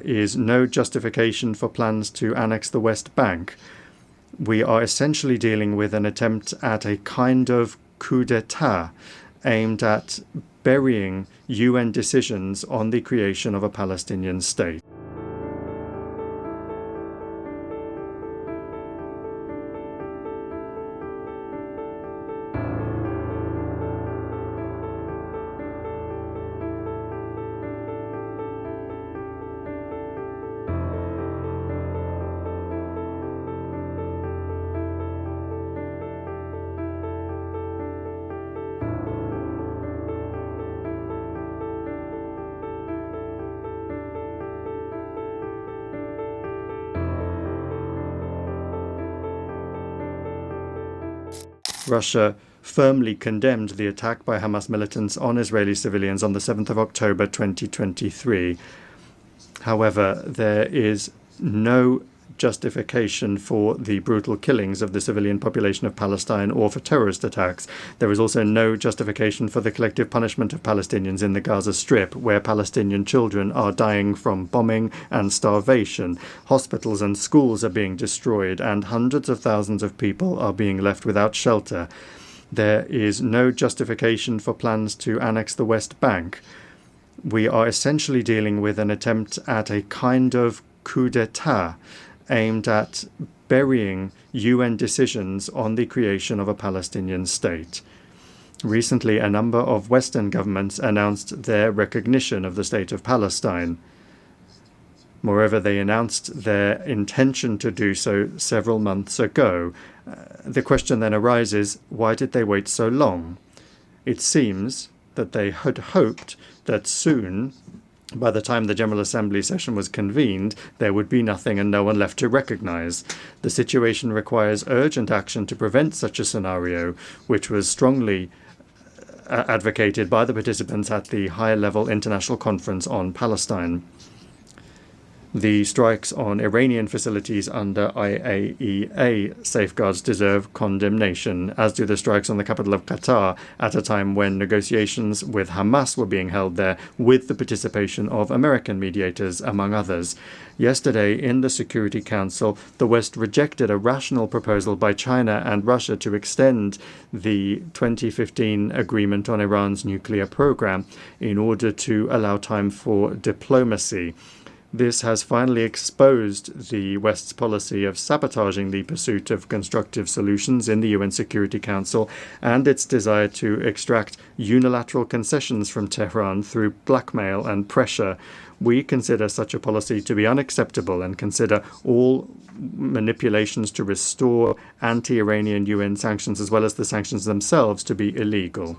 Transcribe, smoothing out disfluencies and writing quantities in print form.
is no justification for plans to annex the West Bank. We are essentially dealing with an attempt at a kind of coup d'etat aimed at burying UN decisions on the creation of a Palestinian state. Russia firmly condemned the attack by Hamas militants on Israeli civilians on the 7th of October 2023. However, there is no justification for the brutal killings of the civilian population of Palestine or for terrorist attacks. There is also no justification for the collective punishment of Palestinians in the Gaza Strip, where Palestinian children are dying from bombing and starvation. Hospitals and schools are being destroyed, and hundreds of thousands of people are being left without shelter. There is no justification for plans to annex the West Bank. We are essentially dealing with an attempt at a kind of coup d'etat aimed at burying UN decisions on the creation of a Palestinian state. Recently, a number of Western governments announced their recognition of the state of Palestine. Moreover, they announced their intention to do so several months ago. The question then arises, why did they wait so long? It seems that they had hoped that soon, by the time the General Assembly session was convened, there would be nothing and no one left to recognize. The situation requires urgent action to prevent such a scenario, which was strongly advocated by the participants at the high-level international conference on Palestine. The strikes on Iranian facilities under IAEA safeguards deserve condemnation, as do the strikes on the capital of Qatar at a time when negotiations with Hamas were being held there with the participation of American mediators, among others. Yesterday, in the Security Council, the West rejected a rational proposal by China and Russia to extend the 2015 agreement on Iran's nuclear program in order to allow time for diplomacy. This has finally exposed the West's policy of sabotaging the pursuit of constructive solutions in the UN Security Council and its desire to extract unilateral concessions from Tehran through blackmail and pressure. We consider such a policy to be unacceptable and consider all manipulations to restore anti-Iranian UN sanctions as well as the sanctions themselves to be illegal.